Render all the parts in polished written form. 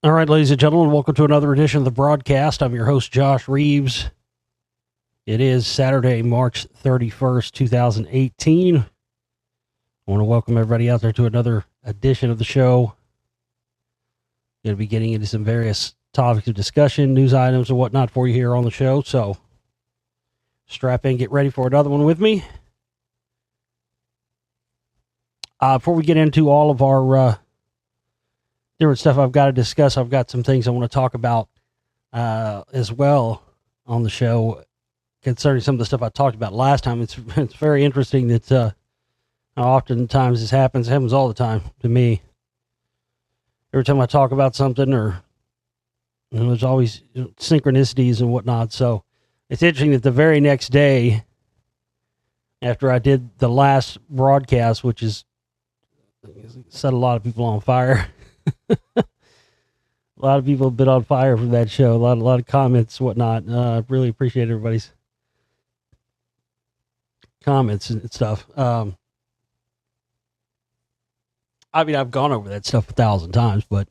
All right, ladies and gentlemen, welcome to another edition of the broadcast. I'm your host, Josh Reeves. It is Saturday, March 31st, 2018. I want to welcome everybody out there to another edition of the show. Going to be getting into some various topics of discussion, news items, and whatnot for you here on the show. So strap in, get ready for another one with me. Before we get into all of our different stuff I've got to discuss, I've got some things I want to talk about as well on the show concerning some of the stuff I talked about last time. It's very interesting that oftentimes this happens. It happens all the time to me. Every time I talk about something, or there's always synchronicities and whatnot. So it's interesting that the very next day after I did the last broadcast, which is set a lot of people on fire. A lot of people have been on fire from that show. A lot of comments, whatnot. Really appreciate everybody's comments and stuff. I mean, I've gone over that stuff 1,000 times, but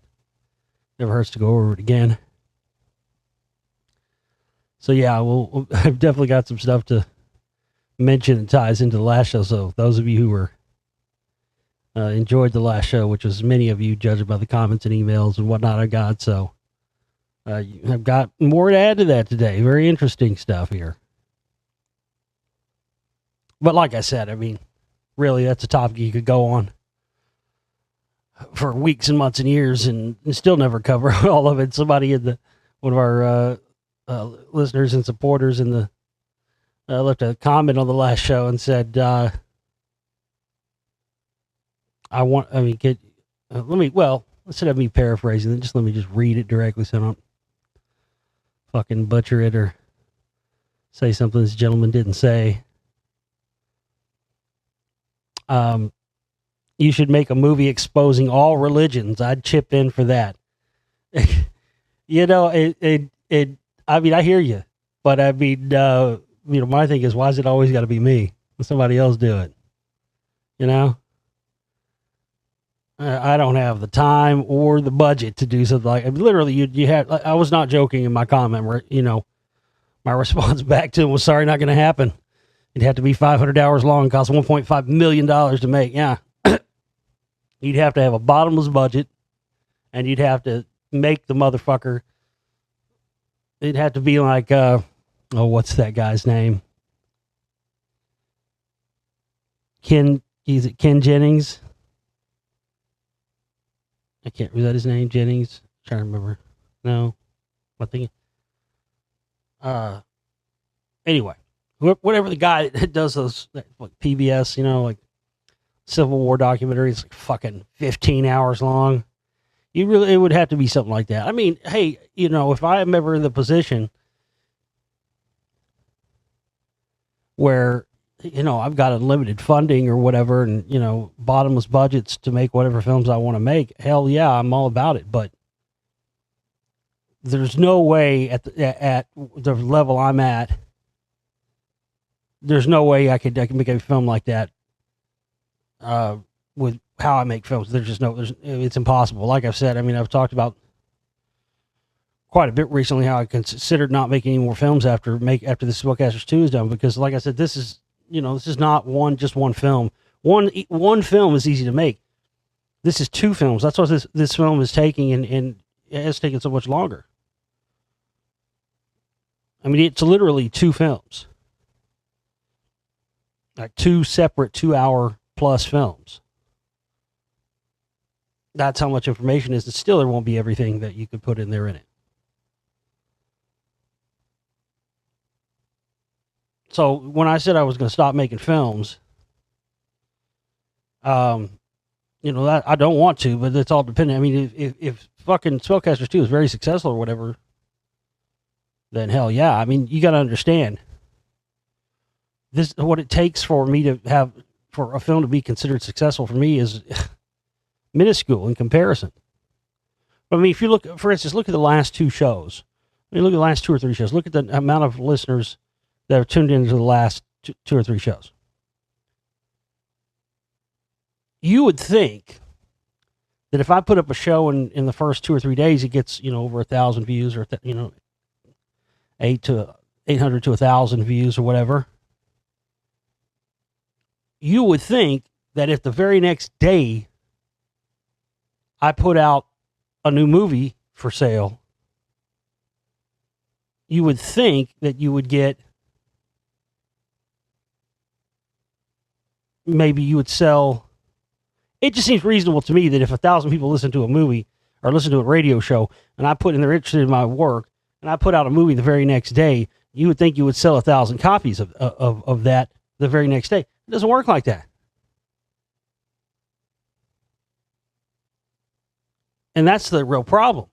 never hurts to go over it again. So yeah, I've definitely got some stuff to mention that ties into the last show. So those of you who were enjoyed the last show, which was many of you, judging by the comments and emails and whatnot I got. So I've got more to add to that today. Very interesting stuff here. But like I said, I mean, really, that's a topic you could go on for weeks and months and years and still never cover all of it. Somebody in one of our listeners and supporters in the left a comment on the last show and said, instead of me paraphrasing, just let me just read it directly so I don't fucking butcher it or say something this gentleman didn't say. You should make a movie exposing all religions. I'd chip in for that. I mean, I hear you, but I mean, my thing is, why is it always got to be me? Let somebody else do it. I don't have the time or the budget to do something like. I mean, literally, you had. I was not joking in my comment. Where my response back to him was, "Sorry, not going to happen. It'd have to be 500 hours long, and cost $1.5 million to make." Yeah, you'd have to have a bottomless budget, and you'd have to make the motherfucker. It'd have to be like, what's that guy's name? Ken Jennings? Was that his name? Jennings? I'm trying to remember. No. I'm thinking. Anyway, whatever the guy that does those, like PBS, like Civil War documentaries, like fucking 15 hours long. It would have to be something like that. I mean, hey, if I am ever in the position where, I've got unlimited funding or whatever, and, bottomless budgets to make whatever films I want to make, hell yeah, I'm all about it. But there's no way at the level I'm at, there's no way I could make a film like that with how I make films. It's impossible. Like I've said, I mean, I've talked about quite a bit recently how I considered not making any more films after this Spellcasters 2 is done, because like I said, this is not just one film. One film is easy to make. This is two films. That's what this film is taking, and it's taken so much longer. I mean, it's literally two films. Like two separate 2-hour plus films. That's how much information is, and still there won't be everything that you could put in there in it. So when I said I was going to stop making films, that I don't want to, but it's all dependent. I mean, if fucking Spellcasters 2 is very successful or whatever, then hell yeah. I mean, you got to understand this. What it takes for a film to be considered successful for me is minuscule in comparison. But I mean, if you look at the last two shows. I mean, look at the last 2 or 3 shows. Look at the amount of listeners that have tuned into the last two or 3 shows. You would think that if I put up a show in the first 2 or 3 days, it gets, over 1,000 views or, 800 to 1,000 views or whatever. You would think that if the very next day I put out a new movie for sale, you would think that you would get, maybe you would sell. It just seems reasonable to me that if 1,000 people listen to a movie or listen to a radio show, and they're interested in my work, and I put out a movie the very next day, you would think you would sell 1,000 copies of that the very next day. It doesn't work like that. And that's the real problem,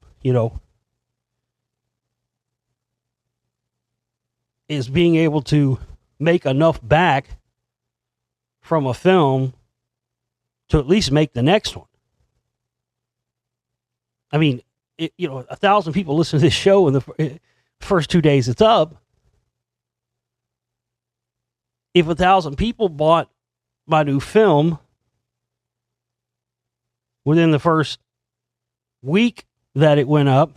is being able to make enough back from a film to at least make the next one. I mean, 1,000 people listen to this show in the first 2 days it's up. If 1,000 people bought my new film within the first week that it went up,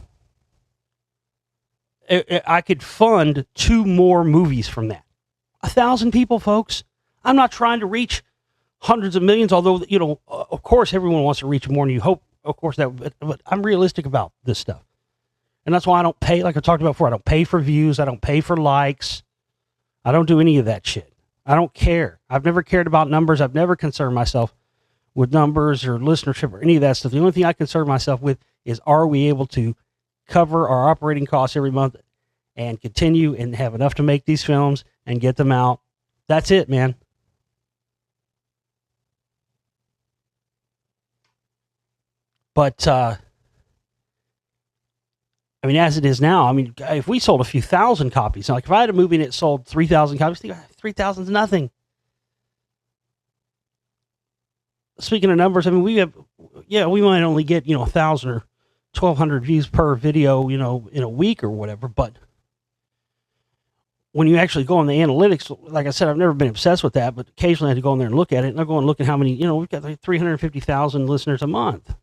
I could fund 2 more movies from that. 1,000 people, folks. I'm not trying to reach hundreds of millions, although, of course, everyone wants to reach more, and you hope, of course, that. But I'm realistic about this stuff. And that's why I don't pay, like I talked about before, I don't pay for views. I don't pay for likes. I don't do any of that shit. I don't care. I've never cared about numbers. I've never concerned myself with numbers or listenership or any of that stuff. The only thing I concern myself with is, are we able to cover our operating costs every month and continue and have enough to make these films and get them out? That's it, man. But, as it is now, if we sold a few thousand copies, like if I had a movie and it sold 3,000 copies, 3,000 is nothing. Speaking of numbers, we might only get, 1,000 or 1,200 views per video, in a week or whatever. But when you actually go on the analytics, like I said, I've never been obsessed with that, but occasionally I have to go in there and look at it. And I go and look at how many, we've got like 350,000 listeners a month.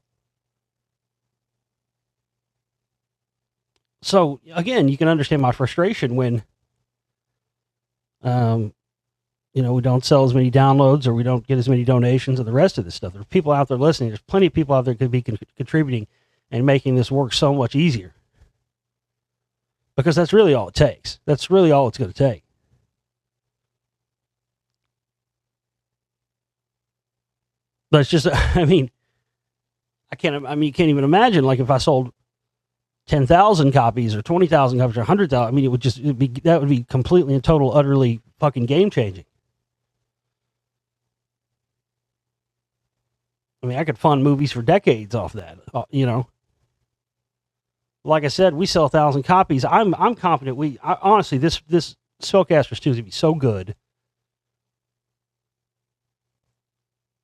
So again, you can understand my frustration when, we don't sell as many downloads or we don't get as many donations and the rest of this stuff. There's people out there listening. There's plenty of people out there that could be contributing and making this work so much easier. Because that's really all it takes. That's really all it's going to take. But it's just, you can't even imagine, like, if I sold 10,000 copies or 20,000 copies or 100,000, that would be completely and total, utterly fucking game changing. I could fund movies for decades off that, Like I said, we sell 1,000 copies. I'm confident honestly, this Spellcasters 2 is going to be so good.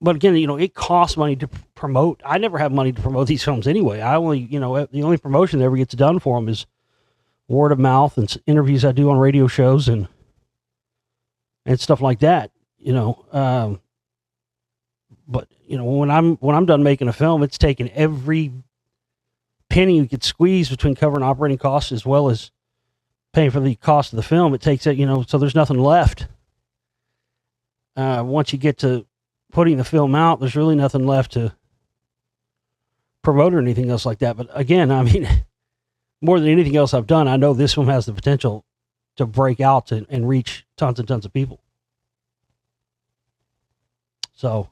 But again, it costs money to promote. I never have money to promote these films anyway. I only, the only promotion that ever gets done for them is word of mouth and interviews I do on radio shows and stuff like that, But, when I'm done making a film, it's taking every penny you could squeeze between covering operating costs as well as paying for the cost of the film. It takes it, so there's nothing left. Once you get to putting the film out, there's really nothing left to promote or anything else like that. But again, more than anything else I've done, I know this film has the potential to break out and reach tons and tons of people. So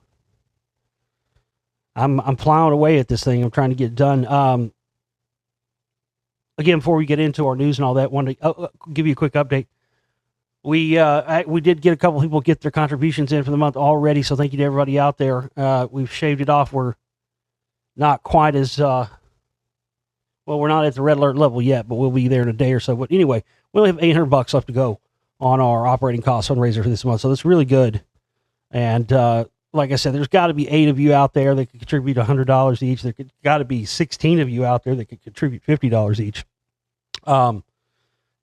I'm plowing away at this thing. I'm trying to get it done. Again, before we get into our news and all that, I wanted to give you a quick update. We did get a couple people get their contributions in for the month already, so thank you to everybody out there. We've shaved it off. We're not quite as we're not at the red alert level yet, but we'll be there in a day or so. But anyway, we only have $800 left to go on our operating cost fundraiser for this month, so that's really good. And like I said, there's got to be 8 of you out there that could contribute $100 each. There got to be 16 of you out there that could contribute $50 each.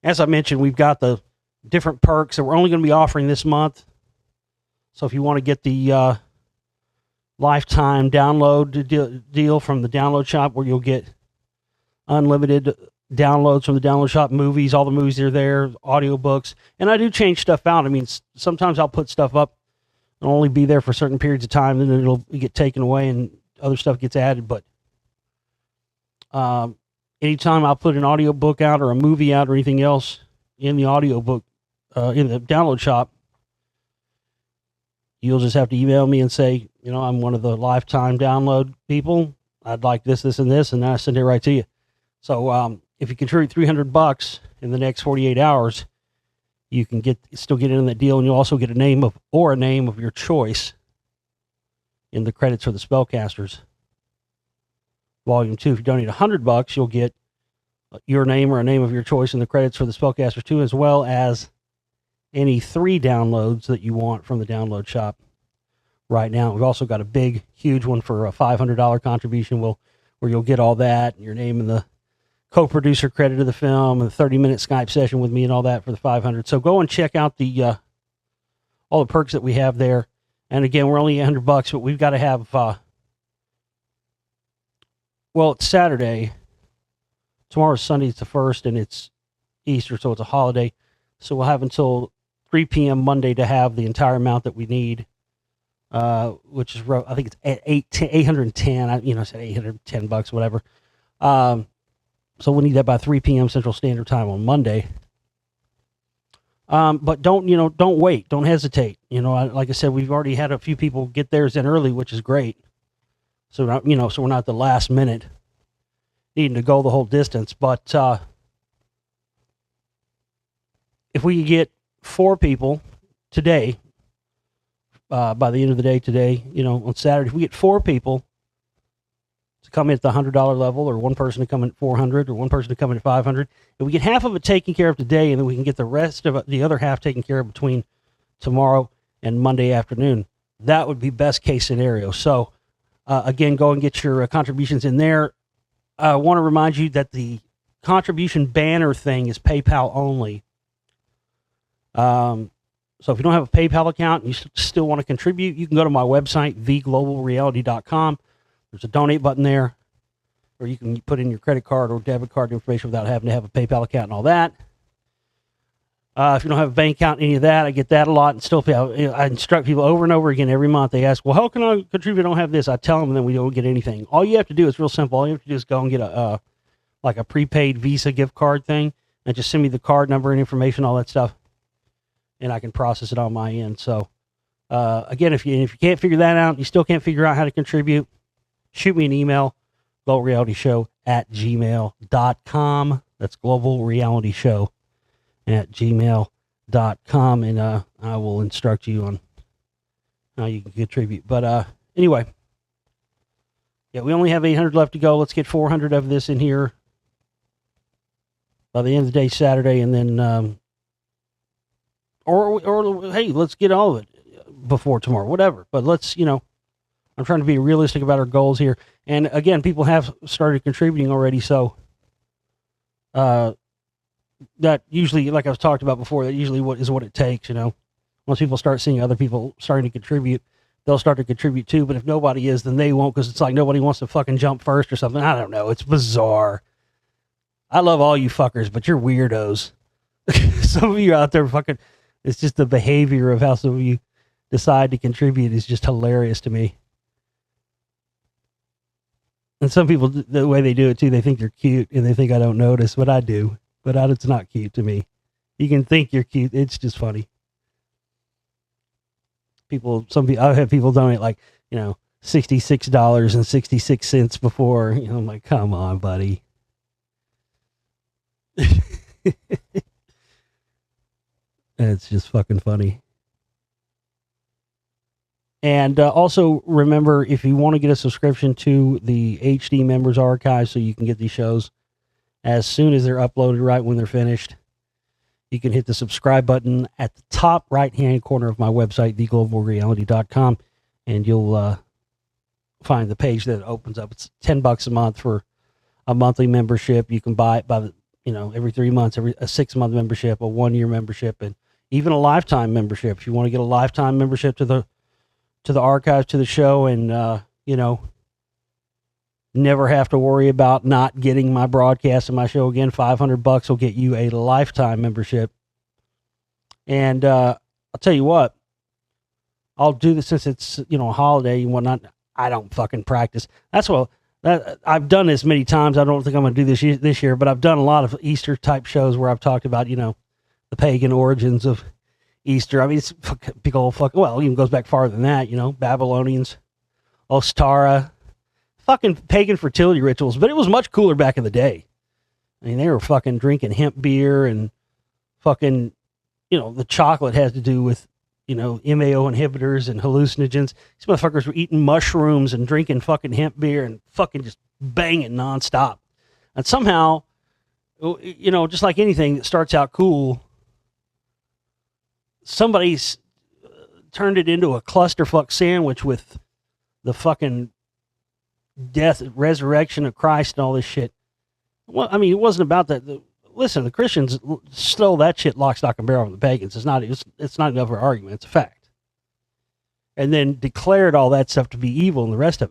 As I mentioned, we've got the different perks that we're only going to be offering this month. So if you want to get the lifetime download deal from the download shop where you'll get unlimited downloads from the download shop, movies, all the movies are there, audiobooks. And I do change stuff out. I mean, sometimes I'll put stuff up and only be there for certain periods of time, and then it'll get taken away and other stuff gets added. But anytime I'll put an audiobook out or a movie out or anything else in the audiobook, in the download shop, you'll just have to email me and say, I'm one of the lifetime download people. I'd like this, this, and this, and then I send it right to you. So if you contribute $300 in the next 48 hours, you can still get in that deal, and you'll also get a name of your choice in the credits for the Spellcasters Volume 2. If you donate $100, you'll get your name or a name of your choice in the credits for the Spellcasters 2, as well as any 3 downloads that you want from the download shop right now. We've also got a big, huge one for a $500 contribution where you'll get all that, and your name in the co-producer credit of the film, and a 30-minute Skype session with me and all that for the $500. So go and check out the all the perks that we have there. And again, we're only $100, but we've got to have, it's Saturday. Tomorrow's Sunday, it's the 1st, and it's Easter, so it's a holiday. So we'll have until 3 p.m. Monday to have the entire amount that we need, which is, I think it's 810. I said $810, whatever. So we need that by 3 p.m. Central Standard Time on Monday. But don't wait. Don't hesitate. Like I said, we've already had a few people get theirs in early, which is great. So, so we're not at the last minute needing to go the whole distance. But if we get 4 people today, by the end of the day today, on Saturday, if we get 4 people to come in at the $100 level, or one person to come in at $400, or one person to come in at $500, and we get half of it taken care of today, and then we can get the rest of the other half taken care of between tomorrow and Monday afternoon. That would be best case scenario. So, again, go and get your contributions in there. I want to remind you that the contribution banner thing is PayPal only. So if you don't have a PayPal account and you still want to contribute, you can go to my website, theglobalreality.com. There's a donate button there, or you can put in your credit card or debit card information without having to have a PayPal account and all that. If you don't have a bank account, any of that, I get that a lot. And still, I instruct people over and over again every month. They ask, well, how can I contribute? I don't have this. I tell them, and then we don't get anything. All you have to do is real simple. All you have to do is go and get a prepaid Visa gift card thing, and just send me the card number and information, all that stuff, and I can process it on my end. So, again, if you can't figure that out, you still can't figure out how to contribute, shoot me an email, globalrealityshow@gmail.com. That's globalrealityshow@gmail.com, and I will instruct you on how you can contribute. But anyway, yeah, we only have 800 left to go. Let's get 400 of this in here by the end of the day Saturday, and then or hey, let's get all of it before tomorrow, whatever. But let's, I'm trying to be realistic about our goals here. And again, people have started contributing already, so that usually, like I've talked about before, that usually what it takes. Once people start seeing other people starting to contribute, they'll start to contribute too. But if nobody is, then they won't, because it's like nobody wants to fucking jump first or something. I don't know. It's bizarre. I love all you fuckers, but you're weirdos. Some of you out there fucking, it's just the behavior of how some of you decide to contribute is just hilarious to me. And some people, the way they do it too, they think you're cute and they think I don't notice, but I do. But it's not cute to me. You can think you're cute. It's just funny. I have people donate like, $66.66 before. I'm like, come on, buddy. It's just fucking funny. And also remember, if you want to get a subscription to the HD Members Archive so you can get these shows as soon as they're uploaded, right when they're finished, you can hit the subscribe button at the top right-hand corner of my website, theglobalreality.com, and you'll find the page that opens up. It's $10 a month for a monthly membership. You can buy it by every 3 months, a 6-month membership, a 1-year membership, and even a lifetime membership. If you want to get a lifetime membership to to the archives to the show, and never have to worry about not getting my broadcast and my show again. $500 will get you a lifetime membership. And I'll tell you what, I'll do this since it's a holiday and whatnot. I don't fucking practice. That's what I've done this many times. I don't think I'm going to do this year, but I've done a lot of Easter type shows where I've talked about the pagan origins of Easter. I mean, it's big old fucking, well, it even goes back farther than that, Babylonians, Ostara, fucking pagan fertility rituals, but it was much cooler back in the day. I mean, they were fucking drinking hemp beer and fucking, the chocolate has to do with, MAO inhibitors and hallucinogens. These motherfuckers were eating mushrooms and drinking fucking hemp beer and fucking just banging nonstop. And somehow, just like anything that starts out cool, somebody's turned it into a clusterfuck sandwich with the fucking death, resurrection of Christ and all this shit. Well, I mean, it wasn't about that. Listen, the Christians stole that shit lock, stock, and barrel from the pagans. It's not enough for argument. It's a fact. And then declared all that stuff to be evil and the rest of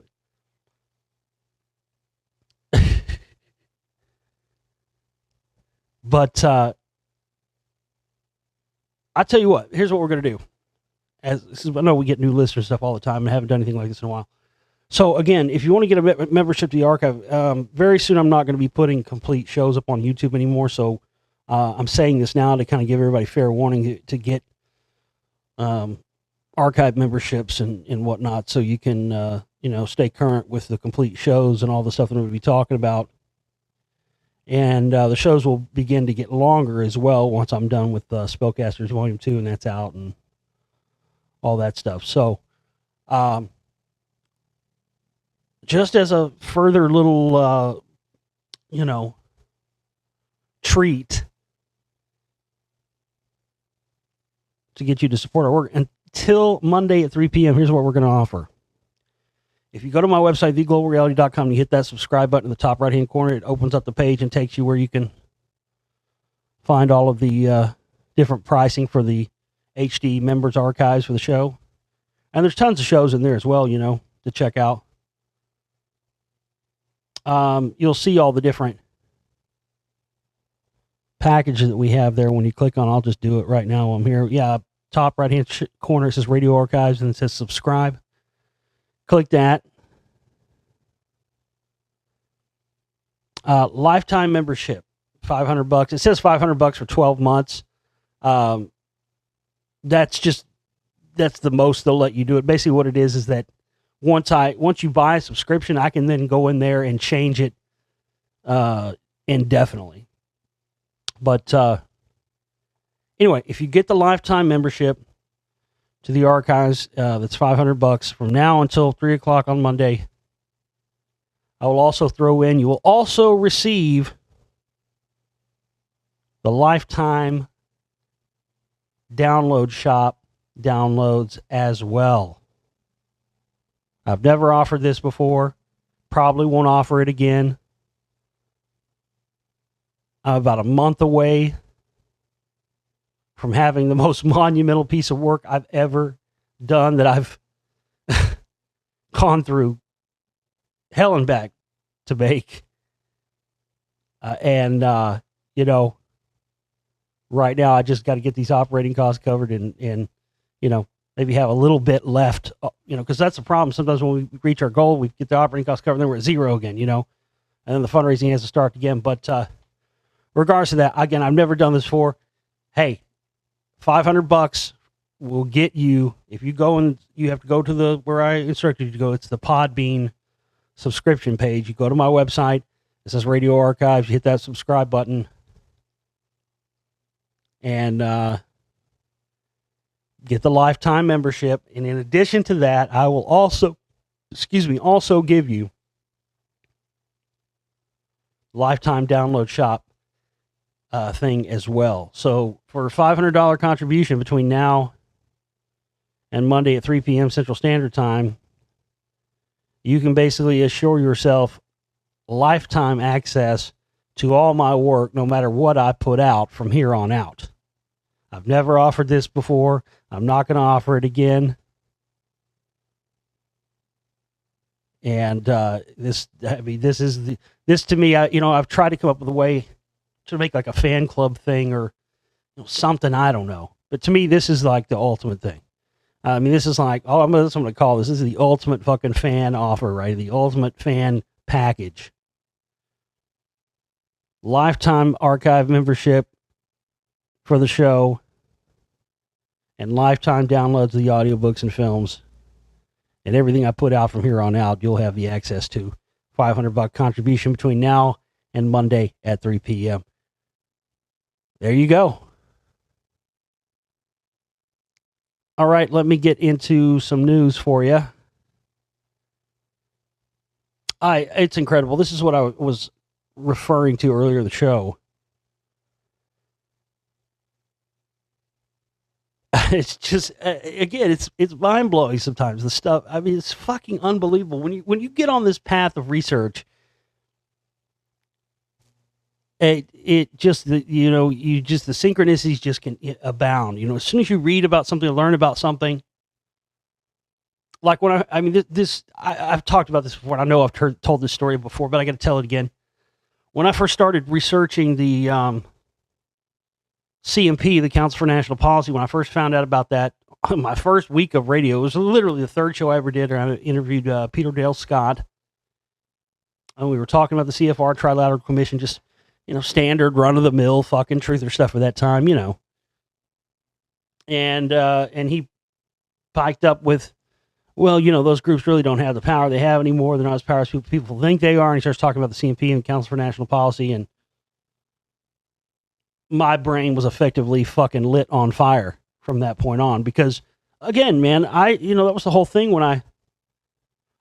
it. But I tell you what, here's what we're going to do. I know we get new listeners stuff all the time and haven't done anything like this in a while. So again, if you want to get a membership to the archive, very soon I'm not going to be putting complete shows up on YouTube anymore. So I'm saying this now to kind of give everybody fair warning to get archive memberships and whatnot, so you can stay current with the complete shows and all the stuff that we'll be talking about. And the shows will begin to get longer as well once I'm done with Spellcasters Volume 2 and that's out and all that stuff. So just as a further little, treat to get you to support our work until Monday at 3 p.m., here's what we're going to offer. If you go to my website, theglobalreality.com, and you hit that subscribe button in the top right-hand corner, it opens up the page and takes you where you can find all of the different pricing for the HD members archives for the show. And there's tons of shows in there as well, to check out. You'll see all the different packages that we have there when you click on. I'll just do it right now. I'm here. Yeah, top right hand corner, it says Radio Archives and it says subscribe. Click that. Lifetime membership, $500. It says $500 for 12 months. That's the most they'll let you do it. Basically what it is that once you buy a subscription, I can then go in there and change it indefinitely. But anyway, if you get the lifetime membership to the archives, that's $500 from now until 3 o'clock on Monday. I will also throw in, you will also receive the lifetime download shop downloads as well. I've never offered this before. Probably won't offer it again. I'm about a month away from having the most monumental piece of work I've ever done, that I've gone through hell and back to make. Right now I just got to get these operating costs covered and maybe have a little bit left, because that's the problem. Sometimes when we reach our goal, we get the operating costs covered, and then we're at zero again, and then the fundraising has to start again. But regardless of that, again, I've never done this before. Hey, $500 will get you, if you go and you have to go to where I instructed you to go, it's the Podbean subscription page. You go to my website, it says Radio Archives, you hit that subscribe button, and get the lifetime membership. And in addition to that, I will also give you lifetime download shop thing as well. So for a $500 contribution between now and Monday at 3 p.m. Central Standard Time, you can basically assure yourself lifetime access to all my work, no matter what I put out from here on out. I've never offered this before. I'm not going to offer it again. And this to me, I've tried to come up with a way to make like a fan club thing or something. I don't know, but to me, this is like the ultimate thing. I mean, this is like, that's what I'm going to call this. This is the ultimate fucking fan offer, right? The ultimate fan package. Lifetime archive membership for the show and lifetime downloads of the audiobooks and films. And everything I put out from here on out, you'll have the access to. $500 contribution between now and Monday at 3 p.m. There you go. All right, let me get into some news for you. It's incredible. This is what I was referring to earlier in the show. It's just again, it's mind blowing sometimes. The stuff. I mean, it's fucking unbelievable when you get on this path of research. It just the synchronicities just can abound. As soon as you read about something, learn about something. Like when I've talked about this before. And I know I've told this story before, but I got to tell it again. When I first started researching the CMP, the Council for National Policy, when I first found out about that, my first week of radio, it was literally the third show I ever did. I interviewed Peter Dale Scott, and we were talking about the CFR Trilateral Commission, just standard run of the mill fucking truther stuff at that time, and he piped up with, well, those groups really don't have the power they have anymore. They're not as powerful as people think they are. And he starts talking about the CMP and Council for National Policy, and my brain was effectively fucking lit on fire from that point on. Because, again, man, that was the whole thing when I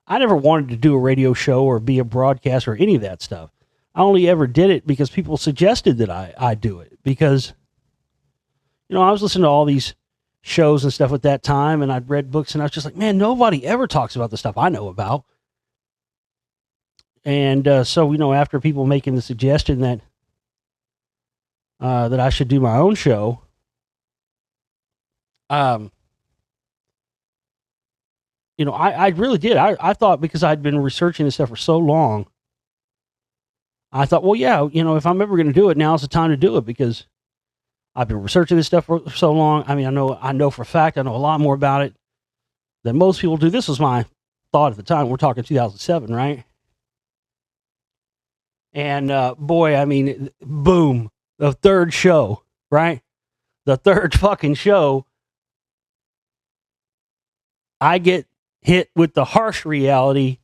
never wanted to do a radio show or be a broadcaster or any of that stuff. I only ever did it because people suggested that I do it. Because, I was listening to all these shows and stuff at that time, and I'd read books, and I was just like, man, nobody ever talks about the stuff I know about. And so, after people making the suggestion that I should do my own show, I really did. I thought, because I'd been researching this stuff for so long, I thought, well, yeah, if I'm ever going to do it, now's the time to do it, because I've been researching this stuff for so long. I mean, I know for a fact, I know a lot more about it than most people do. This was my thought at the time. We're talking 2007, right? And boy, I mean, boom, the third show, right? The third fucking show, I get hit with the harsh reality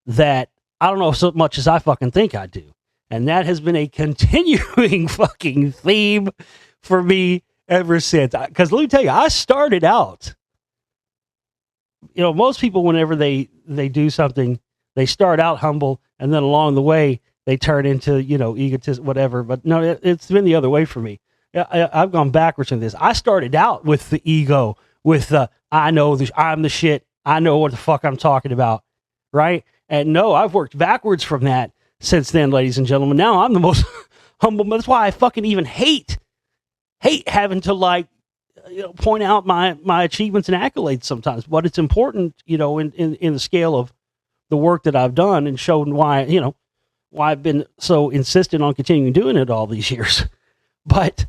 that I don't know so much as I fucking think I do. And that has been a continuing fucking theme for me ever since. Because let me tell you, I started out, most people, whenever they do something, they start out humble, and then along the way, they turn into, egotist, whatever. But no, it's been the other way for me. I've gone backwards in this. I started out with the ego, with I'm the shit. I know what the fuck I'm talking about, right? And no, I've worked backwards from that since then, ladies and gentlemen. Now I'm the most humble. That's why I fucking even hate having to point out my achievements and accolades sometimes. But it's important, in the scale of the work that I've done, and shown why I've been so insistent on continuing doing it all these years. But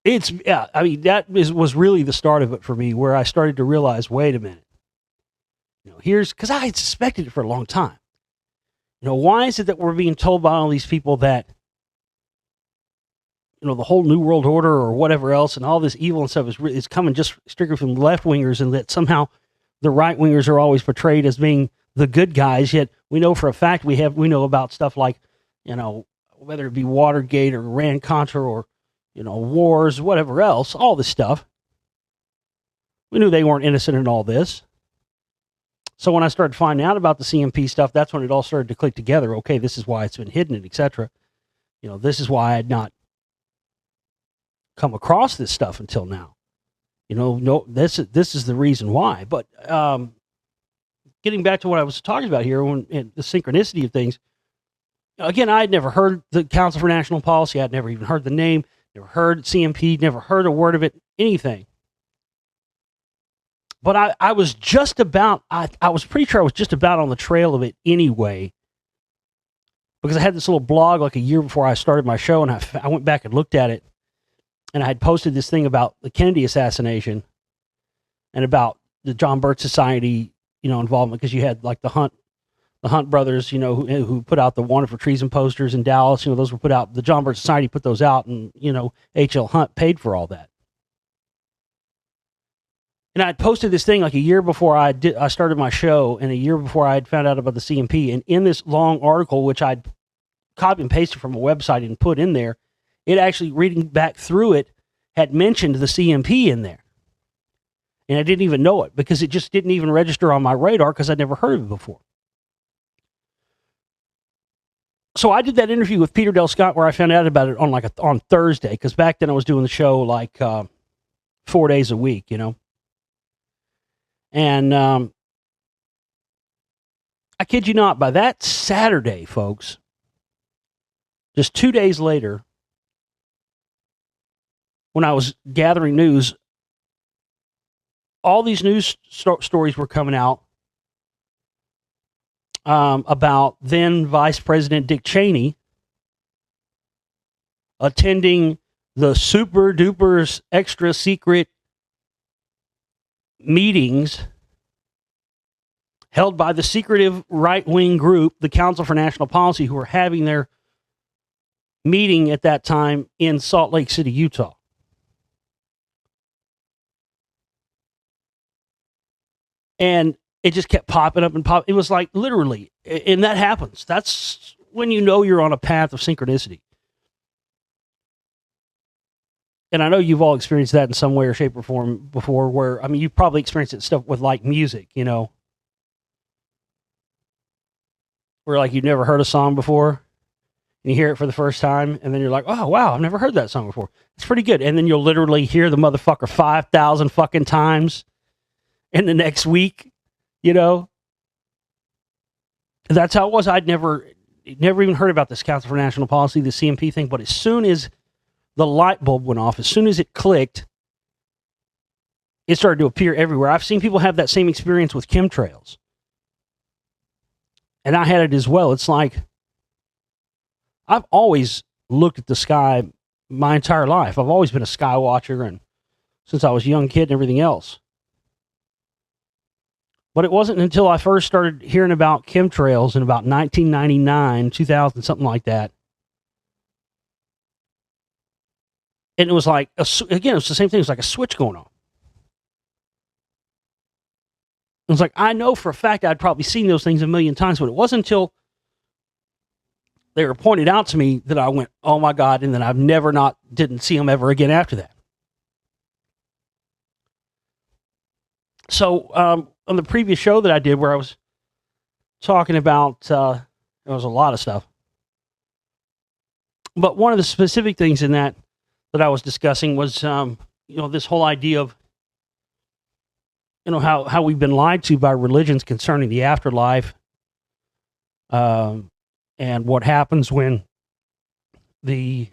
was really the start of it for me, where I started to realize, wait a minute, because I had suspected it for a long time. Why is it that we're being told by all these people that, the whole New World Order or whatever else and all this evil and stuff is coming just strictly from left wingers, and that somehow the right wingers are always portrayed as being the good guys? Yet we know for a fact we know about stuff like, whether it be Watergate or Iran-Contra or, wars, whatever else, all this stuff. We knew they weren't innocent in all this. So when I started finding out about the CMP stuff, that's when it all started to click together. Okay, this is why it's been hidden, and etc. This is why I had not come across this stuff until now. No, this is the reason why. But getting back to what I was talking about here, and the synchronicity of things. Again, I had never heard the Council for National Policy. I'd never even heard the name. Never heard CMP. Never heard a word of it. Anything. But I was just about, I was pretty sure I was just about on the trail of it anyway, because I had this little blog like a year before I started my show, and I went back and looked at it, and I had posted this thing about the Kennedy assassination and about the John Birch Society, involvement, because you had like the Hunt brothers, who put out the Wanted for Treason posters in Dallas. Those were put out. The John Birch Society put those out, and H.L. Hunt paid for all that. And I posted this thing like a year before I started my show, and a year before I had found out about the CMP. And in this long article, which I'd copied and pasted from a website and put in there, it actually, reading back through it, had mentioned the CMP in there. And I didn't even know it, because it just didn't even register on my radar, because I'd never heard of it before. So I did that interview with Peter Del Scott, where I found out about it on Thursday, because back then I was doing the show like 4 days a week, And I kid you not, by that Saturday, folks, just 2 days later, when I was gathering news, all these news stories were coming out about then Vice President Dick Cheney attending the super duper extra secret meetings held by the secretive right-wing group, the Council for National Policy, who were having their meeting at that time in Salt Lake City, Utah. And it just kept popping up and popping. It was like, literally, and that happens. That's when you know you're on a path of synchronicity. And I know you've all experienced that in some way or shape or form before, where, you've probably experienced it stuff with like music, where like you've never heard a song before, and you hear it for the first time, and then you're like, oh, wow, I've never heard that song before. It's pretty good. And then you'll literally hear the motherfucker 5,000 fucking times in the next week, That's how it was. I'd never even heard about this Council for National Policy, the CMP thing, but as soon as the light bulb went off, as soon as it clicked, it started to appear everywhere. I've seen people have that same experience with chemtrails. And I had it as well. It's like, I've always looked at the sky my entire life. I've always been a sky watcher, and since I was a young kid and everything else. But it wasn't until I first started hearing about chemtrails in about 1999, 2000, something like that. And it was like, again, it was the same thing. It was like a switch going on. It was like, I know for a fact I'd probably seen those things a million times, but it wasn't until they were pointed out to me that I went, oh my God, and then I've didn't see them ever again after that. So, on the previous show that I did, where I was talking about, there was a lot of stuff. But one of the specific things in that I was discussing was, this whole idea of, how we've been lied to by religions concerning the afterlife, and what happens when the,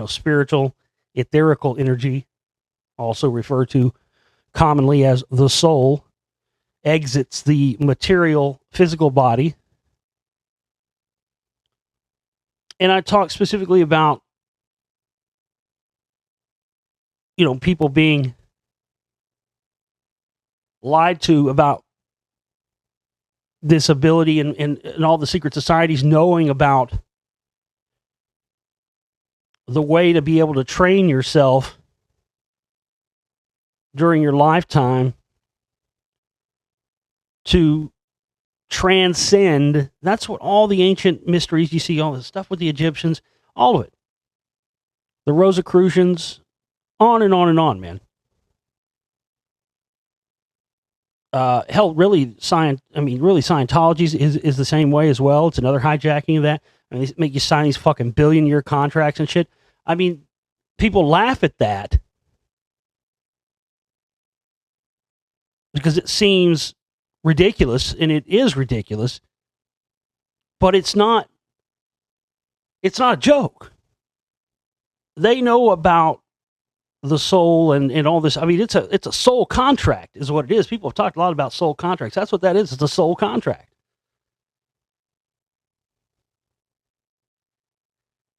spiritual, etherical energy, also referred to commonly as the soul, exits the material physical body. And I talk specifically about, people being lied to about this ability, and all the secret societies knowing about the way to be able to train yourself during your lifetime to transcend. That's what all the ancient mysteries you see, all the stuff with the Egyptians, all of it. The Rosicrucians, on and on and on, man. Hell, really, Scientology is the same way as well. It's another hijacking of that. They make you sign these fucking billion-year contracts and shit. People laugh at that because it seems ridiculous, and it is ridiculous, but it's not a joke. They know about the soul and all this. I mean, it's a soul contract is what it is. People have talked a lot about soul contracts. That's what that is. It's a soul contract.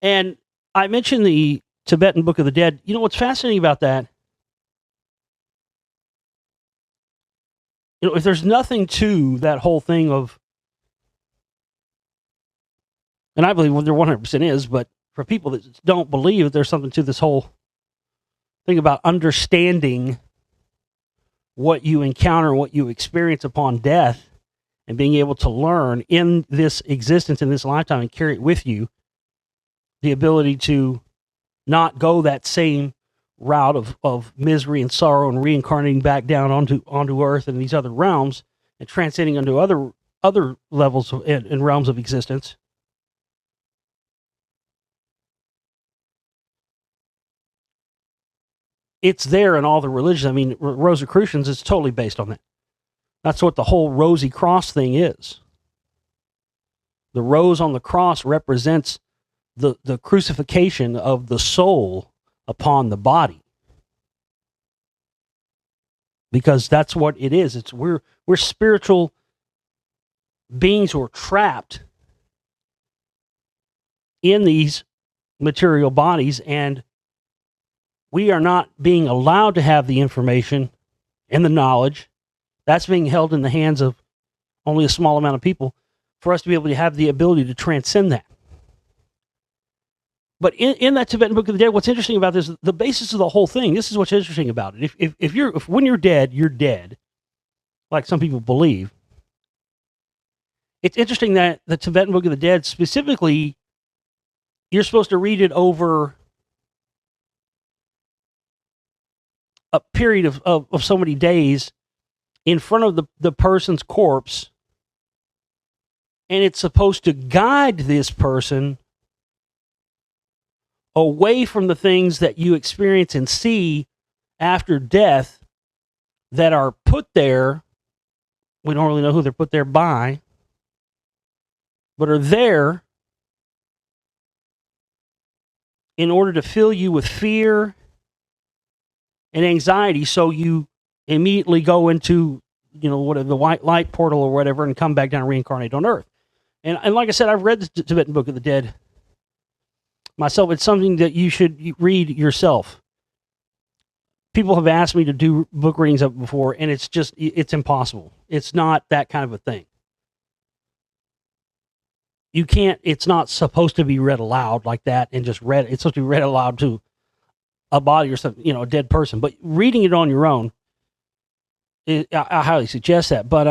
And I mentioned the Tibetan Book of the Dead. You know what's fascinating about that? You know, if there's nothing to that whole thing of, and I believe there 100% is, but for people that don't believe that there's something to this whole thing about understanding what you encounter, what you experience upon death, and being able to learn in this existence, in this lifetime, and carry it with you, the ability to not go that same route of misery and sorrow and reincarnating back down onto earth and these other realms and transcending into other levels and realms of existence. It's there in all the religions. I mean, Rosicrucians is totally based on that. That's what the whole rosy cross thing is. The rose on the cross represents the crucifixion of the soul upon the body, because that's what it is. It's we're spiritual beings who are trapped in these material bodies, and we are not being allowed to have the information and the knowledge. That's being held in the hands of only a small amount of people for us to be able to have the ability to transcend that. But in that Tibetan Book of the Dead, what's interesting about this, the basis of the whole thing, this is what's interesting about it. If when you're dead, like some people believe. It's interesting that the Tibetan Book of the Dead, specifically, you're supposed to read it over a period of so many days in front of the person's corpse, and it's supposed to guide this person away from the things that you experience and see after death that are put there. We don't really know who they're put there by, but are there in order to fill you with fear and anxiety, so you immediately go into, whatever, the white light portal or whatever, and come back down and reincarnate on Earth. And like I said, I've read the Tibetan Book of the Dead myself. It's something that you should read yourself. People have asked me to do book readings of it before, and it's impossible. It's not that kind of a thing. You can't, it's not supposed to be read aloud like that and just read. It's supposed to be read aloud to a body or something, a dead person. But reading it on your own, I highly suggest that. But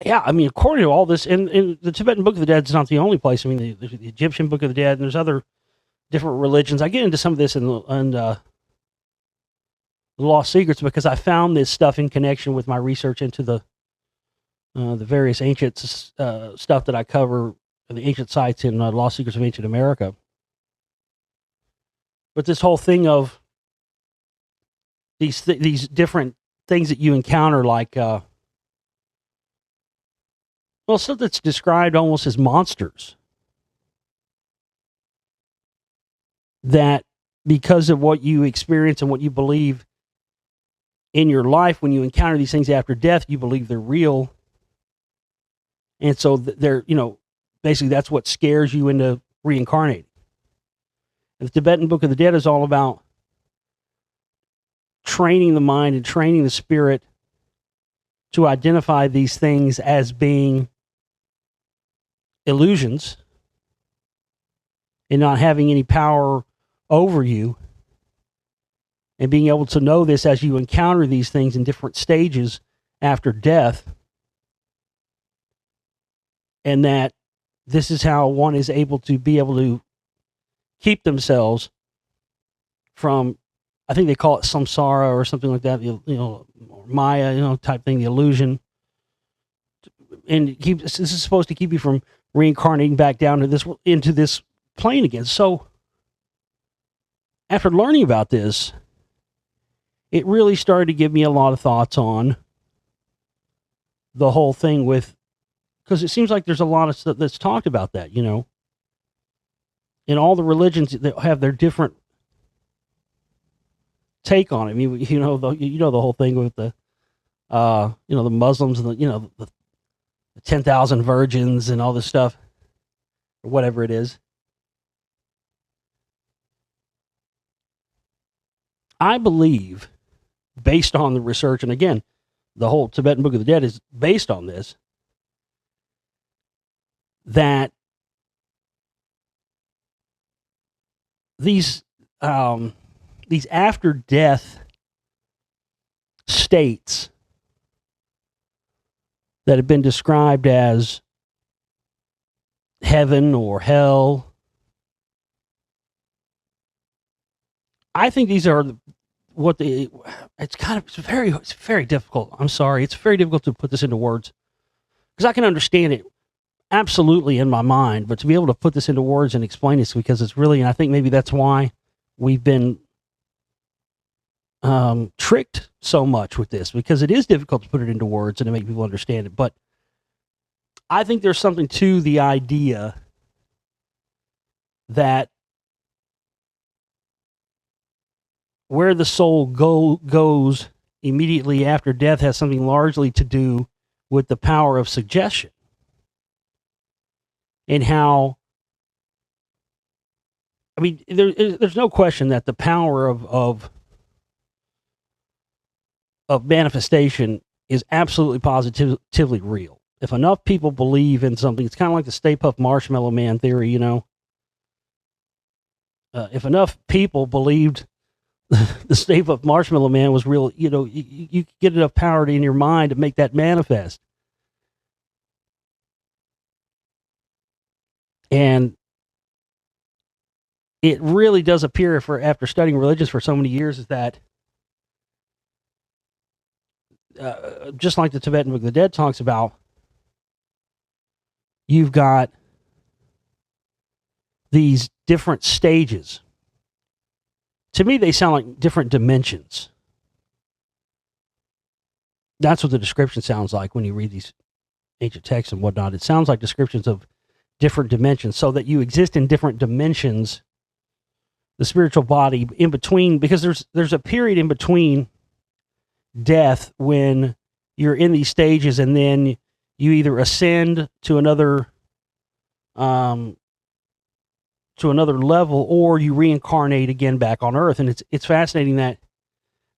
yeah, I mean, according to all this, and the Tibetan Book of the Dead is not the only place. I mean, there's the Egyptian Book of the Dead, and there's other different religions. I get into some of this in the Lost Secrets, because I found this stuff in connection with my research into the various ancient stuff that I cover, the ancient sites in Lost Secrets of Ancient America. But this whole thing of these different things that you encounter, like stuff that's described almost as monsters, that because of what you experience and what you believe in your life, when you encounter these things after death, you believe they're real. And so they're, basically that's what scares you into reincarnating. The Tibetan Book of the Dead is all about training the mind and training the spirit to identify these things as being illusions and not having any power over you, and being able to know this as you encounter these things in different stages after death, and that this is how one is able to keep themselves from, I think they call it samsara or something like that, Maya, type thing, the illusion. And this is supposed to keep you from reincarnating back down into this plane again. So after learning about this, it really started to give me a lot of thoughts on the whole thing because it seems like there's a lot of stuff that's talked about that, And all the religions that have their different take on it. I mean, the whole thing with the the Muslims and the 10,000 virgins and all this stuff, or whatever it is. I believe, based on the research, and again, the whole Tibetan Book of the Dead is based on this, that these after death states that have been described as heaven or hell, I think these are it's very difficult. I'm sorry. It's very difficult to put this into words because I can understand it absolutely in my mind, but to be able to put this into words and explain this, because it's really, and I think maybe that's why we've been tricked so much with this, because it is difficult to put it into words and to make people understand it. But I think there's something to the idea that where the soul goes immediately after death has something largely to do with the power of suggestion, and how, I mean, there's no question that the power of manifestation is absolutely positively real. If enough people believe in something, it's kind of like the Stay Puft Marshmallow Man theory, if enough people believed the Stay Puft Marshmallow Man was real, you get enough power in your mind to make that manifest. And it really does appear, after studying religions for so many years, is that just like the Tibetan Book of the Dead talks about, you've got these different stages. To me, they sound like different dimensions. That's what the description sounds like when you read these ancient texts and whatnot. It sounds like descriptions of different dimensions, so that you exist in different dimensions, the spiritual body in between, because there's a period in between death when you're in these stages, and then you either ascend to another level, or you reincarnate again back on Earth. And it's fascinating that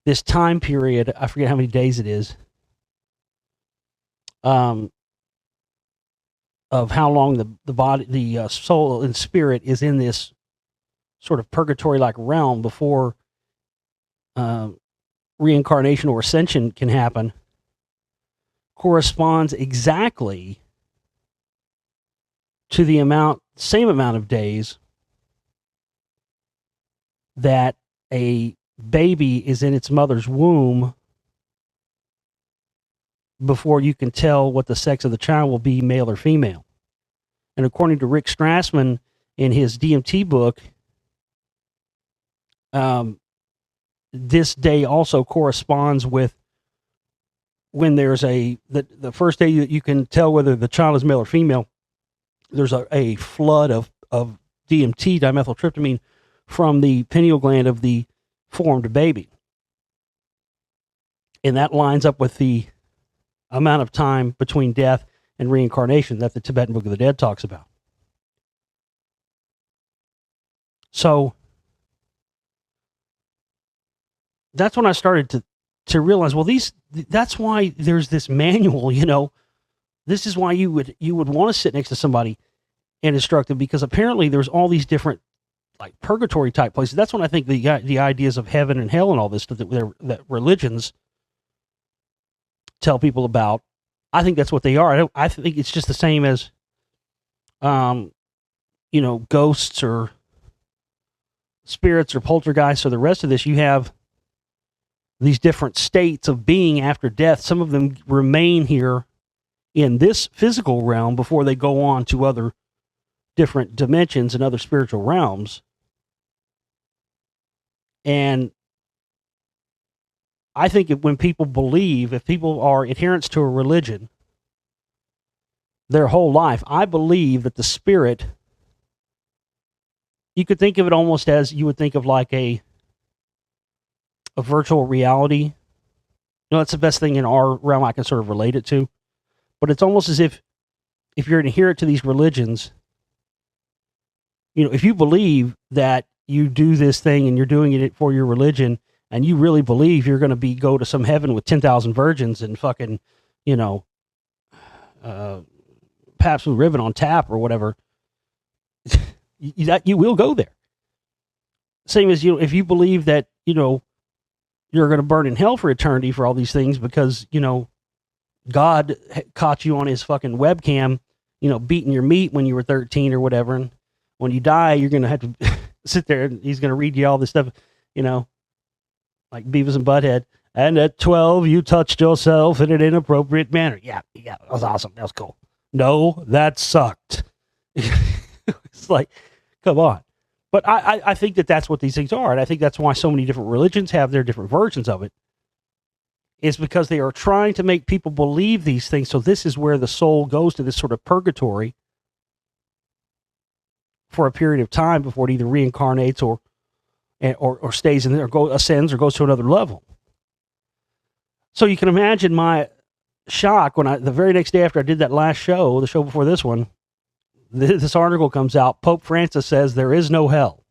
this time period, I forget how many days it is, of how long the body, the soul and spirit is in this sort of purgatory-like realm before reincarnation or ascension can happen, corresponds exactly to the same amount of days that a baby is in its mother's womb before you can tell what the sex of the child will be, male or female. And according to Rick Strassman in his DMT book, this day also corresponds with when there's the first day that you can tell whether the child is male or female. There's a flood of DMT, dimethyltryptamine, from the pineal gland of the formed baby. And that lines up with the amount of time between death and reincarnation that the Tibetan Book of the Dead talks about. So that's when I started to realize, well, that's why there's this manual, This is why you would want to sit next to somebody and instruct them, because apparently there's all these different, like, purgatory type places. That's when I think the ideas of heaven and hell and all this stuff that religions tell people about, I think that's what they are. I think it's just the same as, ghosts or spirits or poltergeists or the rest of this. You have these different states of being after death. Some of them remain here in this physical realm before they go on to other different dimensions and other spiritual realms. And I think when people believe, if people are adherents to a religion their whole life, I believe that the spirit you could think of it almost as you would think of like a virtual reality. That's the best thing in our realm I can sort of relate it to. But it's almost as if you're an adherent to these religions, if you believe that you do this thing and you're doing it for your religion, and you really believe you're going to go to some heaven with 10,000 virgins and fucking, Pabst Blue Ribbon on tap or whatever, you will go there. Same as, if you believe that, you're going to burn in hell for eternity for all these things because, God caught you on his fucking webcam, beating your meat when you were 13 or whatever. And when you die, you're going to have to sit there and he's going to read you all this stuff, like Beavis and Butthead. And at 12, you touched yourself in an inappropriate manner. Yeah, that was awesome. That was cool. No, that sucked. It's like, come on. But I think that's what these things are. And I think that's why so many different religions have their different versions of it. Is because they are trying to make people believe these things. So this is where the soul goes to this sort of purgatory for a period of time before it either reincarnates or stays in there, or ascends or goes to another level. So you can imagine my shock when the very next day after I did that last show, the show before this one, this article comes out. Pope Francis says there is no hell.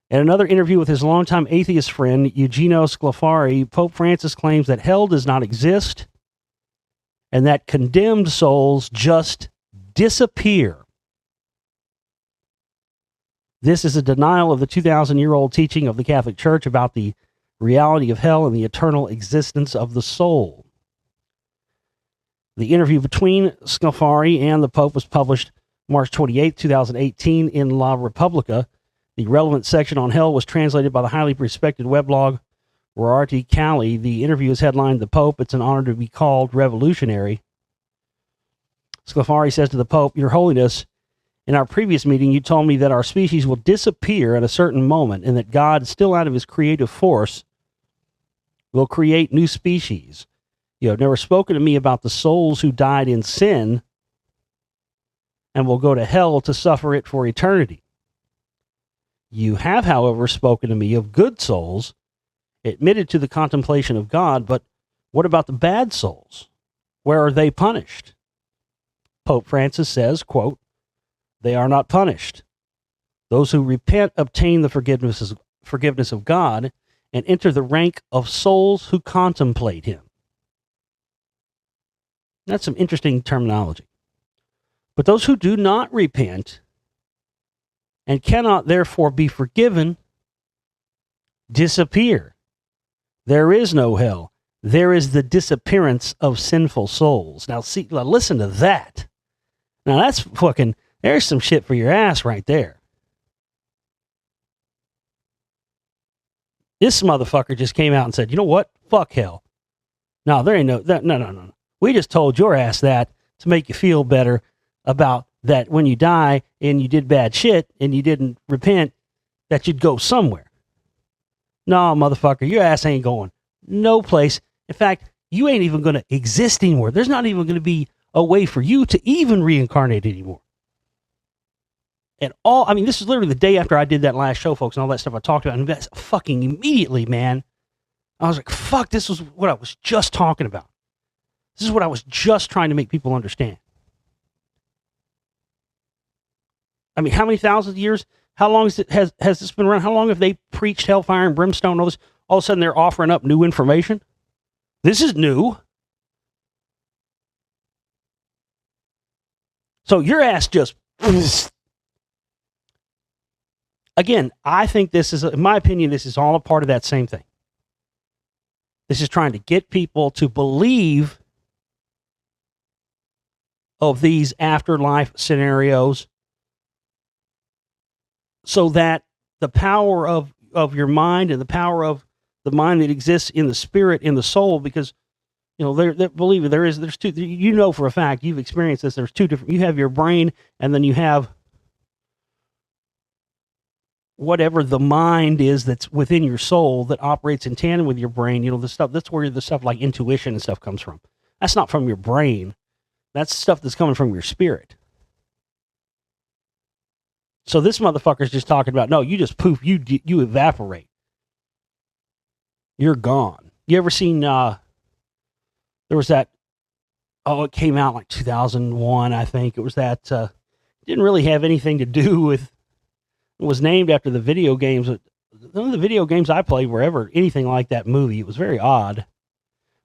In another interview with his longtime atheist friend, Eugenio Sclafari, Pope Francis claims that hell does not exist and that condemned souls just disappear. This is a denial of the 2,000-year-old teaching of the Catholic Church about the reality of hell and the eternal existence of the soul. The interview between Sclafari and the Pope was published March 28, 2018 in La Repubblica. The relevant section on hell was translated by the highly respected weblog Rorty Cali. The interview is headlined "The Pope, It's an Honor to be Called Revolutionary." Sclafari says to the Pope, "Your Holiness, in our previous meeting, you told me that our species will disappear at a certain moment and that God, still out of his creative force, will create new species. You have never spoken to me about the souls who died in sin and will go to hell to suffer it for eternity. You have, however, spoken to me of good souls, admitted to the contemplation of God, but what about the bad souls? Where are they punished?" Pope Francis says, quote, "They are not punished. Those who repent obtain the forgiveness of God and enter the rank of souls who contemplate him." That's some interesting terminology. But those who do not repent and cannot therefore be forgiven disappear. There is no hell. There is the disappearance of sinful souls. Now, listen to that. Now, that's fucking, there's some shit for your ass right there. This motherfucker just came out and said, you know what? Fuck hell. No, there ain't no. We just told your ass that to make you feel better about that when you die and you did bad shit and you didn't repent, that you'd go somewhere. No, motherfucker, your ass ain't going no place. In fact, you ain't even going to exist anymore. There's not even going to be a way for you to even reincarnate anymore. And this is literally the day after I did that last show, folks, and all that stuff I talked about. And that's fucking immediately, man, I was like, fuck, this was what I was just talking about. This is what I was just trying to make people understand. I mean, how many thousands of years? How long has this been around? How long have they preached hellfire and brimstone and all this? All of a sudden, they're offering up new information. This is new. So your ass just... Again, I think this is, in my opinion, this is all a part of that same thing. This is trying to get people to believe of these afterlife scenarios so that the power of your mind and the power of the mind that exists in the spirit, in the soul, because, believe me, there's two, for a fact, you've experienced this, there's two different, you have your brain and then you have whatever the mind is that's within your soul that operates in tandem with your brain. The stuff, that's where the stuff like intuition and stuff comes from. That's not from your brain. That's stuff that's coming from your spirit. So this motherfucker's just talking about, no, you just poof, you evaporate. You're gone. You ever seen, there was that, it came out like 2001, I think. It was that, didn't really have anything to do with, it was named after the video games. None of the video games I played were ever anything like that movie. It was very odd.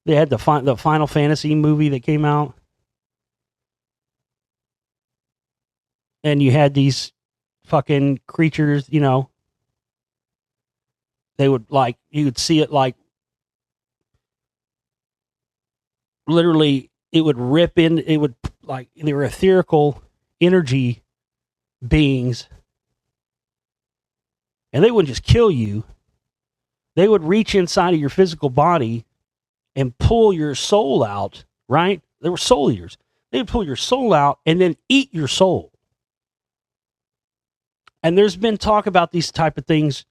They had the Final Fantasy movie that came out. And you had these fucking creatures, you know, they would like, you would see it like, literally, it would rip in, it would like, they were etherical energy beings. And they wouldn't just kill you. They would reach inside of your physical body and pull your soul out, right? They were soul eaters. They would pull your soul out and then eat your soul. And there's been talk about these type of things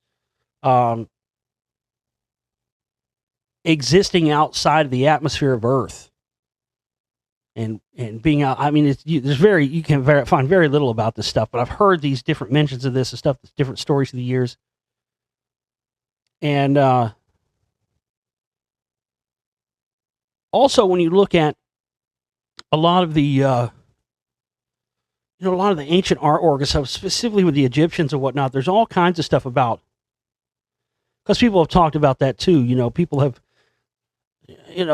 existing outside of the atmosphere of Earth. And being out, I mean, you can find very little about this stuff, but I've heard these different mentions of this and stuff, different stories through the years. And also, when you look at a lot of the, a lot of the ancient artwork and stuff, specifically with the Egyptians and whatnot, there's all kinds of stuff about, because people have talked about that too. You know, people have,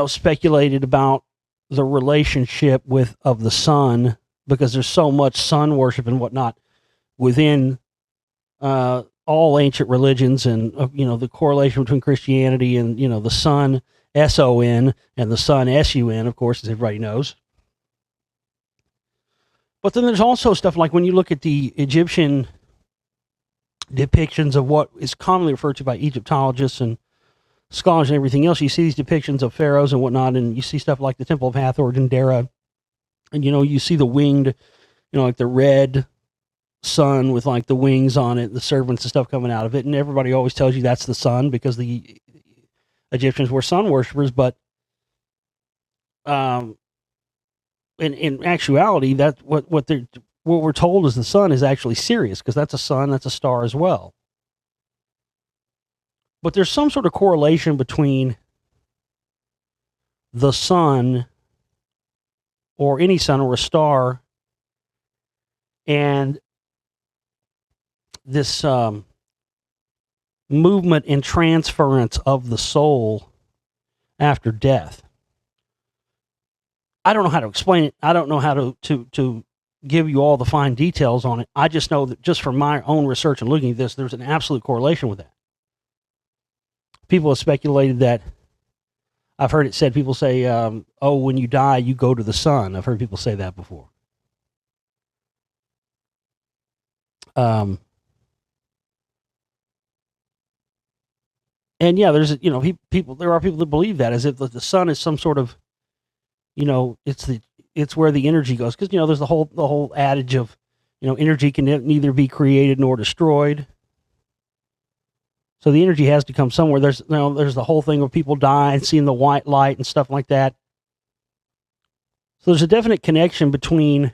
speculated about the relationship of the sun, because there's so much sun worship and whatnot within all ancient religions, and the correlation between Christianity and the sun, S-O-N, and the sun, S-U-N, of course, as everybody knows. But then there's also stuff like when you look at the Egyptian depictions of what is commonly referred to by Egyptologists and scholars and everything else, you see these depictions of pharaohs and whatnot, and you see stuff like the Temple of Hathor and Dara, and you see the winged, like the red sun with like the wings on it, the servants and stuff coming out of it, and everybody always tells you that's the sun because the Egyptians were sun worshippers. But in actuality, that what we're told is the sun is actually Sirius, because that's a sun, that's a star as well. But there's some sort of correlation between the sun, or any sun or a star, and this movement and transference of the soul after death. I don't know how to explain it. I don't know how to give you all the fine details on it. I just know that just from my own research and looking at this, there's an absolute correlation with that. People have speculated that, I've heard it said, people say, when you die, you go to the sun. I've heard people say that before. And yeah, there's, there are people that believe that, as if the sun is some sort of, it's where the energy goes. Because, there's the whole adage of, energy can neither be created nor destroyed. So the energy has to come somewhere. There's the whole thing where people die and seeing the white light and stuff like that. So there's a definite connection between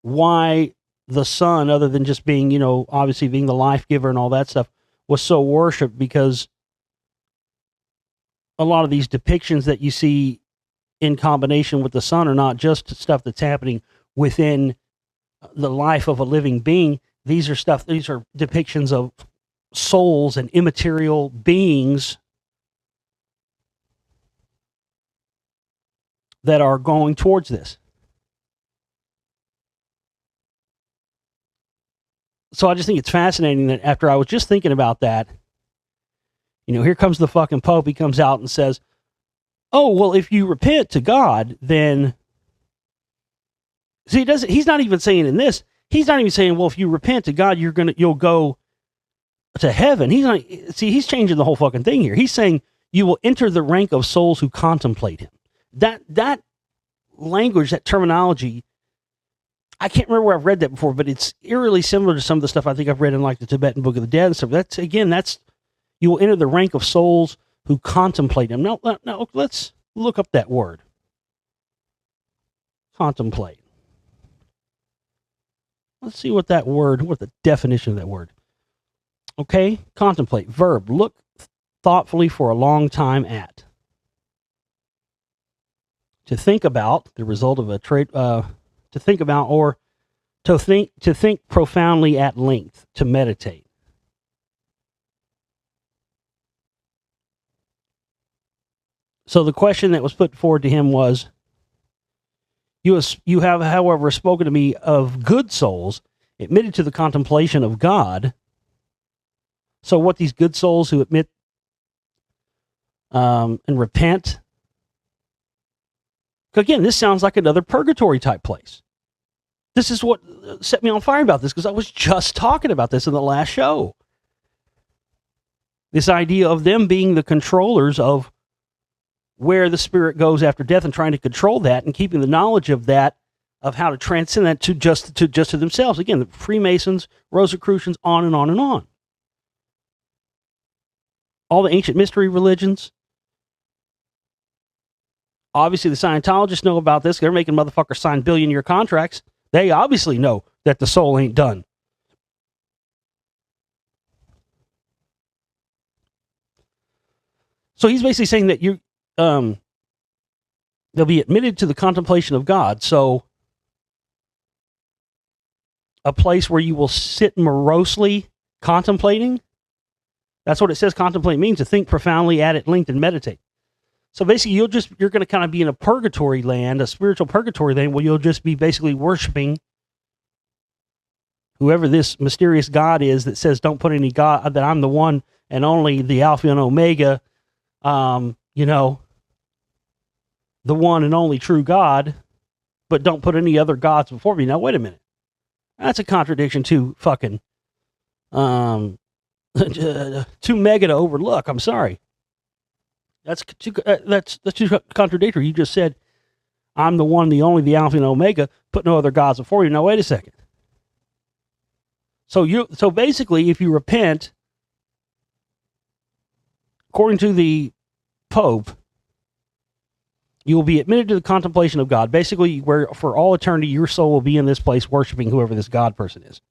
why the sun, other than just being, obviously being the life giver and all that stuff, was so worshipped, because a lot of these depictions that you see in combination with the sun are not just stuff that's happening within the life of a living being. These are depictions of souls and immaterial beings that are going towards this. So I just think it's fascinating that after I was just thinking about that, here comes the fucking Pope. He comes out and says, oh, well, if you repent to God, then... See, he's not even saying in this, he's not even saying, well, if you repent to God, you'll go to heaven. He's changing the whole fucking thing here. He's saying you will enter the rank of souls who contemplate him. That language, that terminology, I can't remember where I've read that before, but it's eerily similar to some of the stuff I think I've read in like the Tibetan Book of the Dead and stuff. That's you will enter the rank of souls who contemplate him. Now let's look up that word. Contemplate. Let's see what the definition of that word. Okay, contemplate. Verb, look thoughtfully for a long time at. To think about, the result of a trait, to think about, or to think profoundly at length, to meditate. So the question that was put forward to him was, you have, however, spoken to me of good souls, admitted to the contemplation of God. So what these good souls who admit and repent, again, this sounds like another purgatory type place. This is what set me on fire about this, because I was just talking about this in the last show. This idea of them being the controllers of where the spirit goes after death and trying to control that and keeping the knowledge of that, of how to transcend that to just to themselves. Again, the Freemasons, Rosicrucians, on and on and on. All the ancient mystery religions. Obviously, the Scientologists know about this. They're making motherfuckers sign billion-year contracts. They obviously know that the soul ain't done. So he's basically saying that they'll be admitted to the contemplation of God. So a place where you will sit morosely contemplating. That's what it says contemplate means, to think profoundly at length and meditate. So basically, you're going to kind of be in a purgatory land, a spiritual purgatory land, where you'll just be basically worshiping whoever this mysterious God is that says, don't put any God, that I'm the one and only, the Alpha and Omega, the one and only true God, but don't put any other gods before me. Now, wait a minute. That's a contradiction too fucking, too mega to overlook. I'm sorry. That's too contradictory. You just said, I'm the one, the only, the Alpha and Omega, put no other gods before you. Now, wait a second. So basically, if you repent, according to the Pope, you will be admitted to the contemplation of God. Basically, where for all eternity, your soul will be in this place worshiping whoever this God person is.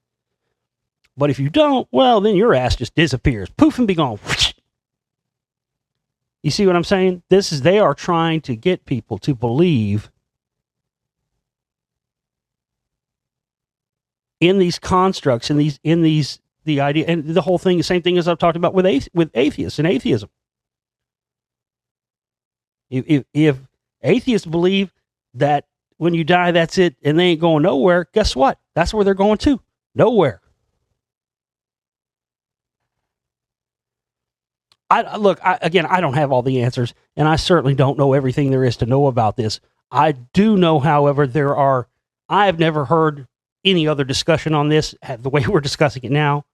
But if you don't, well, then your ass just disappears. Poof, and be gone. You see what I'm saying? They are trying to get people to believe in these constructs, in the idea, and the whole thing, the same thing as I've talked about with atheists and atheism. If atheists believe that when you die, that's it, and they ain't going nowhere, guess what? That's where they're going to. Nowhere. I don't have all the answers, and I certainly don't know everything there is to know about this. I do know, however, I have never heard any other discussion on this the way we're discussing it now.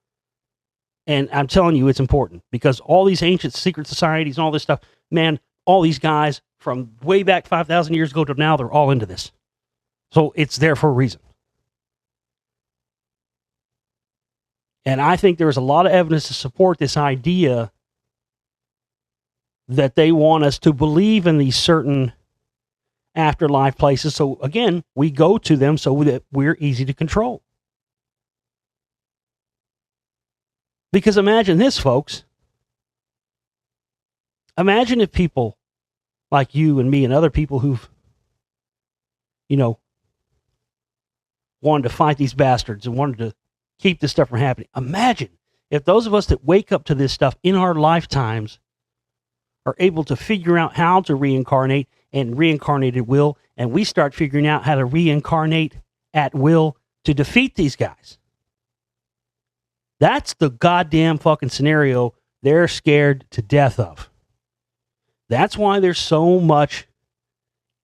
And I'm telling you, it's important, because all these ancient secret societies and all this stuff, man, all these guys from way back 5,000 years ago to now, they're all into this. So it's there for a reason. And I think there's a lot of evidence to support this idea that they want us to believe in these certain afterlife places. So again, we go to them so that we're easy to control. Because imagine this, folks. Imagine if people like you and me and other people who've, wanted to fight these bastards and wanted to keep this stuff from happening. Imagine if those of us that wake up to this stuff in our lifetimes are able to figure out how to reincarnate and reincarnate at will, and we start figuring out how to reincarnate at will to defeat these guys. That's the goddamn fucking scenario they're scared to death of. That's why there's so much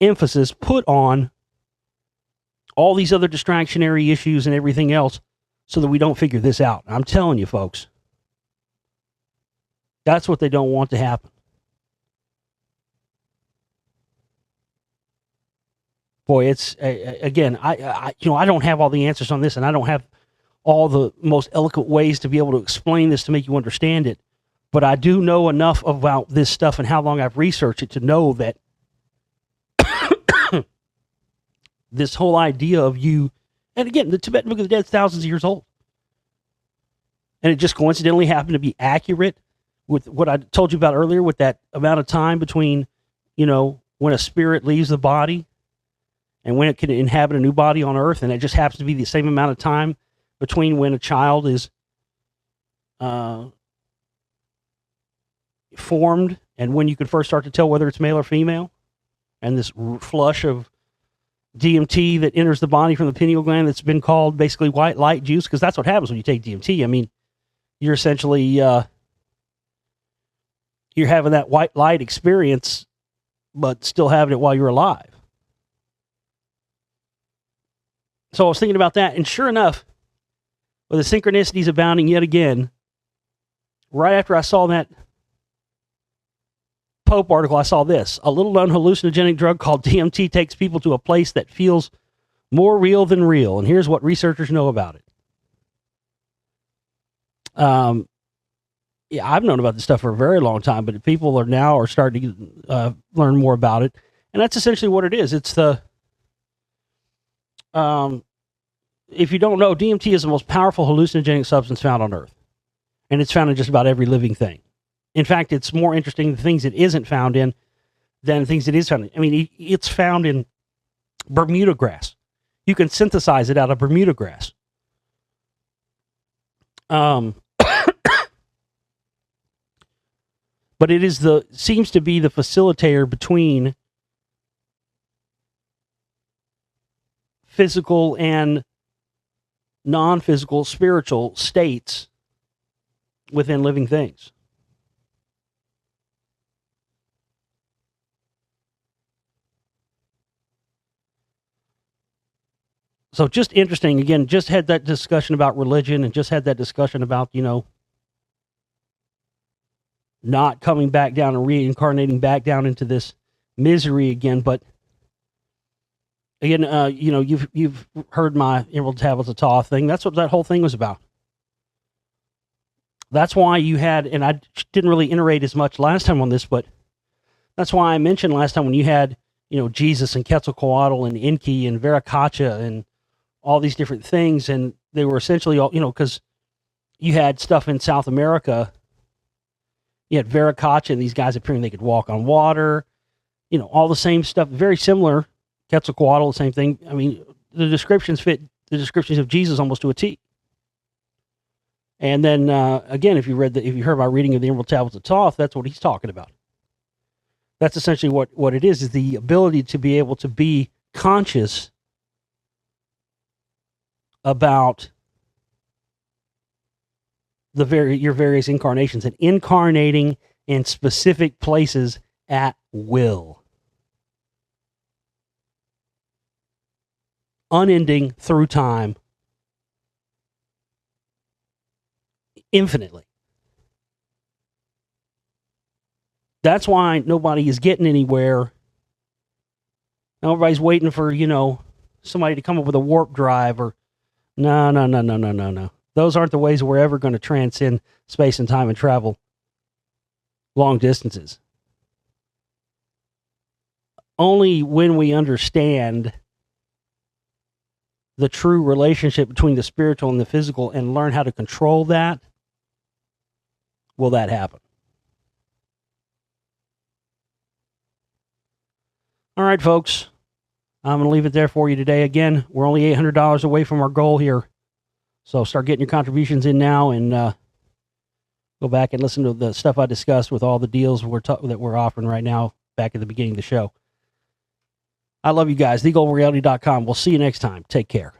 emphasis put on all these other distractionary issues and everything else so that we don't figure this out. I'm telling you, folks, that's what they don't want to happen. Boy, it's again, I don't have all the answers on this, and I don't have all the most eloquent ways to be able to explain this to make you understand it. But I do know enough about this stuff and how long I've researched it to know that this whole idea of you And again, the Tibetan Book of the Dead is thousands of years old. And it just coincidentally happened to be accurate with what I told you about earlier, with that amount of time between, when a spirit leaves the body and when it can inhabit a new body on earth. And it just happens to be the same amount of time between when a child is formed and when you can first start to tell whether it's male or female. And this flush of DMT that enters the body from the pineal gland that's been called basically white light juice, because that's what happens when you take DMT. I mean, you're essentially you're having that white light experience, but still having it while you're alive. So I was thinking about that, and sure enough, with the synchronicities abounding yet again, right after I saw that Pope article, I saw this. A little-known hallucinogenic drug called DMT takes people to a place that feels more real than real, and here's what researchers know about it. Yeah, I've known about this stuff for a very long time, but people are starting to learn more about it, and that's essentially what it is. It's the if you don't know, DMT is the most powerful hallucinogenic substance found on Earth, and it's found in just about every living thing. In fact, it's more interesting the things it isn't found in than the things it is found in. I mean, it's found in Bermuda grass. You can synthesize it out of Bermuda grass. But it seems to be the facilitator between physical and non-physical spiritual states within living things. So just interesting. Again, just had that discussion about religion and just had that discussion about, not coming back down and reincarnating back down into this misery again. But again, you've heard my Emerald Tablets of Thoth thing. That's what that whole thing was about. That's why you had, and I didn't really iterate as much last time on this, but that's why I mentioned last time when you had, Jesus and Quetzalcoatl and Enki and Viracocha and all these different things, and they were essentially all, because you had stuff in South America. You had Viracocha and these guys appearing they could walk on water, all the same stuff, very similar. Quetzalcoatl, the same thing. I mean, the descriptions fit the descriptions of Jesus almost to a T. And then again, if you heard my reading of the Emerald Tablets of Thoth, that's what he's talking about. That's essentially what it is the ability to be able to be conscious about your various incarnations and incarnating in specific places at will. Unending through time. Infinitely. That's why nobody is getting anywhere. Everybody's waiting for, somebody to come up with a warp drive or no. Those aren't the ways we're ever going to transcend space and time and travel long distances. Only when we understand the true relationship between the spiritual and the physical and learn how to control that will that happen. All right, folks. I'm going to leave it there for you today. Again, we're only $800 away from our goal here. So start getting your contributions in now and go back and listen to the stuff I discussed with all the deals that we're offering right now back at the beginning of the show. I love you guys. TheGlobalReality.com. We'll see you next time. Take care.